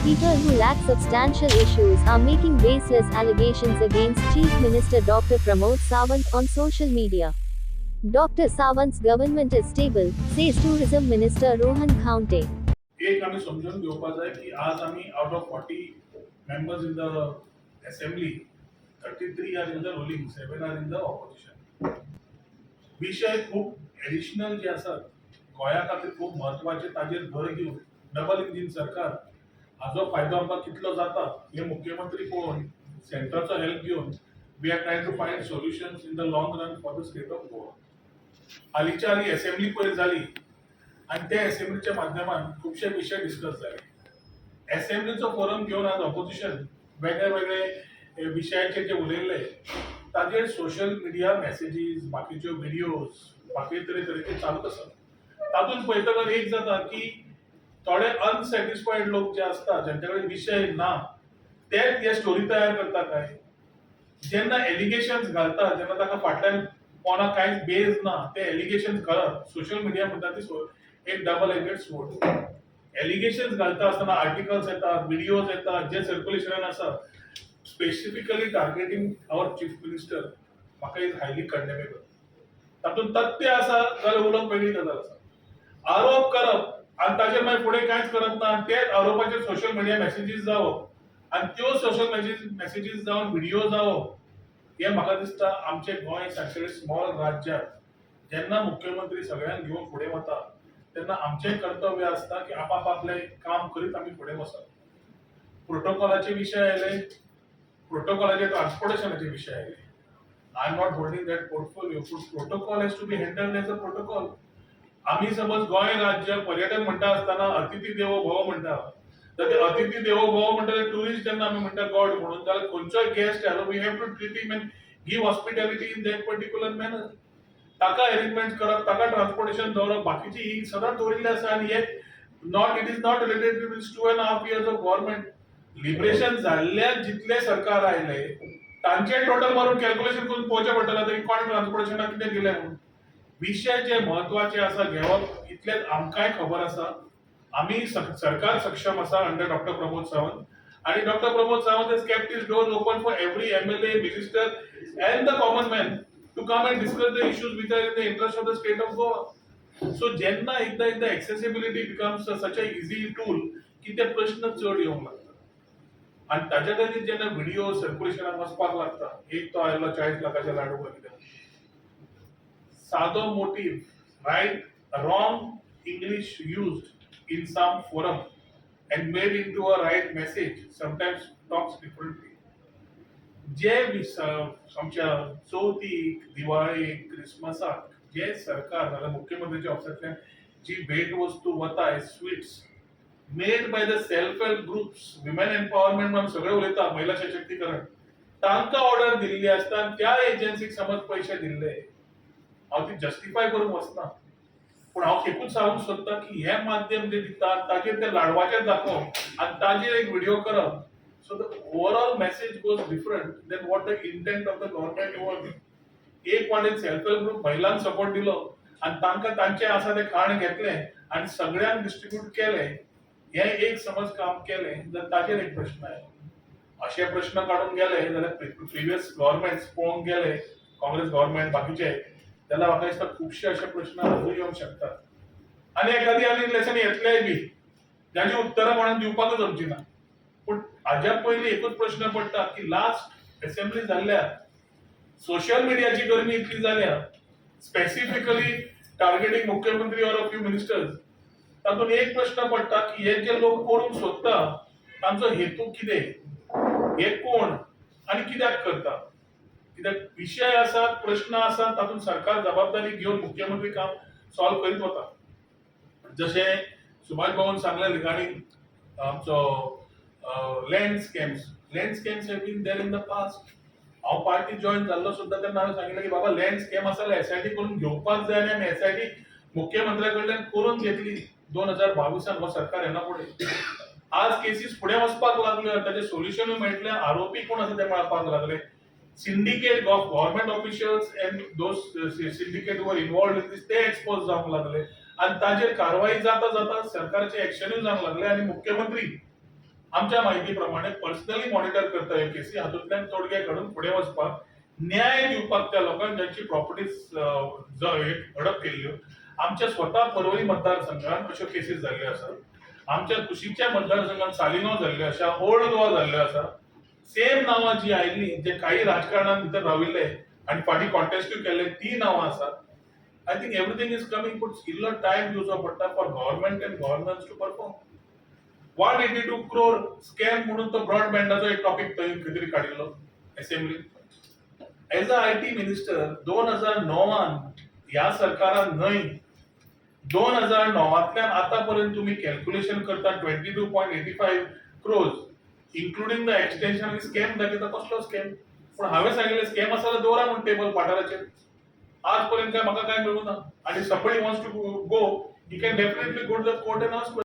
People who lack substantial issues are making baseless allegations against Chief Minister Dr. Pramod Sawant on social media. Dr. Sawant's government is stable, says Tourism Minister Rohan Khaunte. एक आम्ही समजून घेवपाक जाय की आज आम्ही out of 40 members in the assembly 33 are in the ruling, 7 are in the opposition. विषय खूप एडिशनल जे असतात गोंया खातीर खूप महत्वाचे ताजेर भर घेवन डबल इंजिन सरकार हाजो फायदो आमकां कितलो जाता हे मुख्यमंत्री पळोवन सेंटरचो हेल्प घेवन we are trying to find solutions in the long run for the state of Goa. हालींच्या हालीं असेंब्ली पयर जाली आणि त्या असेंब्लीच्या माध्यमान खूपशे विषय डिस्कस झाले. असेंब्लीचो फोरम घेऊन आज ऑपोजिशन वेगळे वेगळे विषयाचे जे उलयले ताजेर सोशल मिडिया मेसेजीस बाकीच्यो व्हिडिओज बाकी तरेतरेचे चालूच आसा. तातूंत पळयतकच एक जाता की थोडे अनसॅटिस्फाईड लोक जे असतात ज्यांच्याकडे विषय ना तेच हे स्टोरी तयार करता काय जेन्ना एलिगेशन्स घालता जेन्ना ताका फाटल्यान कोणा कांयच बेज ना ते एलिगेशन्स करप सोशल मिडिया म्हणटा ती एक डबल एजेड स्वॉर्ड. एलिगेशन्स घालता आसतना आर्टिकल्स येतात व्हिडिओज येतात जे सर्क्युलेशनान आसा स्पेसिफिकली टार्गेटिंग आवर चीफ मिनिस्टर म्हाका इज हायली कंडेमेबल. तातूंत तथ्य आसा जाल्यार उलोवप वेगळी गजाल आसा. आरोप करप आणि ताजेर मागीर फुडें कांयच करप ना तेच आरोपाचेर सोशल मिडिया मेसेजीस जावप आणि त्यो सोशल मेसेजीस जावन व्हिडिओ जावप हे म्हाका दिसता आमचे गोंय सारखे स्मॉल राज्यात जेन्ना मुख्यमंत्री सगळ्यांक घेवन फुडें वता तेन्ना आमचें कर्तव्य आसता की आपापले काम करीत आमी फुडें वचप. प्रोटोकॉलाचे विशय आयले प्रोटोकॉलाचे ट्रान्सपोर्टेशनाचे विशय आयले. I am not holding that portfolio protocol has to be handled as a protocol. आम्ही समज गोंय राज्य पर्यटन म्हणटा आसतना अतिथी देवो भव म्हणटा तर ते अतिथी देवो भव म्हणटा ते टुरिस्ट जेन्ना आमी म्हणटा गॉड म्हणून जाल्यार खंयचोय गेस्ट आयलो we have to treat him and give hospitality in that particular manner. ताका अरेंजमेंट करप ताका ट्रान्सपोर्टेशन दवरप बाकीची ही सदांच दवरिल्ली आसा आनी हे it is not related to 2.5 years of government. Liberation जाल्ल्या जितले सरकार आयले तांचे टोटल मारून कॅल्क्युलेशन करून पळोवचें पडटलें तरी कोण ट्रान्सपोर्टेशनाक कितें दिलें म्हणून. विषय जे महत्वाचे आसा घेवप इतलेच आमकांय खबर आसा. आम्ही सरकार सक्षम आसा अंडर डॉक्टर प्रमोद सावंत आणि doctor Pramod Sawant has kept his doors open for every MLA, minister and the common man to come and discuss the issues which are in the interest of the state of Goa. So जेन्ना एकदा accessibility becomes such a easy tool की ते प्रश्न चढ येवंक लागतात आणि ताच्या खातीर जेन्ना व्हिडिओ सर्क्युलेशनाक वचपाक लागता एक तो आयलो 40 लाखाच्या लाडू कितें सादो motive right wrong English used in some forum and made into a right message sometimes talks differently. जे आमच्या चवथीक दिवाळीक क्रिसमसाक जे सरकार नाल्यार मुख्यमंत्र्याच्या ऑफिसांतल्यान जी भेट वस्तू वता sweets made by the self help groups women empowerment म्हणून सगळे उलयता महिला सशक्तीकरण तांकां ऑर्डर दिल्ली आसता आनी त्या एजन्सीक समज पयशे दिल्ले हांव ती जस्टिफाय करूंक वचना पूण हांव एकूच सांगूंक सोदता की हे माध्यम जे दितात ताचेर ते लाडवाचेर दाखोवप आनी ताचेर एक व्हिडिओ करप so the overall message goes different than what the intent of the government was. एक वाटेन सेल्फ हेल्प ग्रुप महिलांक सपोर्ट दिलो आनी तांकां तांचे आसा ते खाण घेतलें आनी सगळ्यांक डिस्ट्रिब्यूट केलें हे एक समज काम केलें जाल्यार ताचेर एक प्रश्न आयलो. अशे प्रश्न काडून गेले जाल्यार प्रिवियस गव्हर्नमेंट्स पळोवंक गेले काँग्रेस गव्हर्नमेंट बाकीचे जाल्यार म्हाका दिसता खुबशे अशे प्रश्न अजून येवंक शकतात आनी एखादी आनी लेसन येतलेय बी जाची उत्तरां कोणाक दिवपाकूच जमची ना. पूण हाज्या पयलीं एकूच प्रश्न पडटा की लास्ट असेंब्ली जाल्ल्या सोशल मिडियाची गरमी इतली जाल्या स्पेसिफिकली टार्गेटिंग मुख्यमंत्री ऑर अ फ्यू मिनिस्टर्स तातूंत एक प्रश्न पडटा की हे जे लोक करूंक सोदता तांचो हेतू कितें हे कोण आनी कित्याक करता. कित्याक विशय आसा प्रश्न आसा तातूंत सरकार जबाबदारी घेवन मुख्यमंत्री काम सॉल्व करीत वता. जशें सुभाष भवन सांगले रिगार्डिंग आमचो land scams have been there in the past. हांव पार्टी जॉईन जाल्लो सुद्दां तेन्ना हांवें सांगिल्लें की बाबा लँड स्कॅम आसा जाल्यार एसआयटी करून घेवपाक जाय आनी आमी एसआयटी मुख्यमंत्र्या कडल्यान करून घेतली 2022 हो सरकार येना फुडें. आज केसीस फुडें वचपाक लागल्यो ताचें सोल्युशनूय मेळटलें आरोपी कोण आसा ते मेळपाक लागले. syndicate of government officials and those syndicate who were involved in this they expose जावंक लागले आणि ताजेर कारवाई जाता जाता सरकारचे ऍक्शनूय जावंक लागले आणि मुख्यमंत्री आमच्या माहिती प्रमाणे पर्सनली मॉनिटर करता ह्यो केसी, हातूंतल्यान तोडगे काडून फुडें वचपाक न्याय दिवपाक त्या लोकांक ज्यांची प्रॉपर्टीज हडप केल्ल्यो. आमच्या स्वता परवरी मतदारसंघात अश्यो केसीस जाल्ल्यो आसा. आमच्या कुशीकच्या मतदारसंघात सालिगांव जाल्ल्यो आसा, ओल्ड गोवा जाल्ल्यो आसा. सेम नांवां जी आयिल्ली, जे काही राजकारणात भितर राविल्ले आनी फाटीं कॉन्टेस्टूय केल्ले, ती नांवां आसात. I think everything is coming, पूण इल्लो टायम दिवचो पडटा for government and governance to perform. 182 crore scam म्हणून तो ब्रॉडबँडाचो एक टॉपिक थंय खंय तरी काडिल्लो असेंब्लीत. एज अ आयटी मिनिस्टर 2009 ह्या सरकारान न्हय, 2009तल्यान आतापर्यंत तुम्ही कॅल्क्युलेशन करता 22.85 crores इन्क्लुडिंग द एक्सटेंशन आनी स्कॅम दाखयता. कसलो स्कॅम? पण हांवें सांगिल्लें स्कॅम आसा जाल्यार दवरा म्हूण टेबल पाठाराचेर. आज पर्यंत काय म्हाका काय मेळूं ना. आनी somebody wants to go, he can definitely go to the court and ask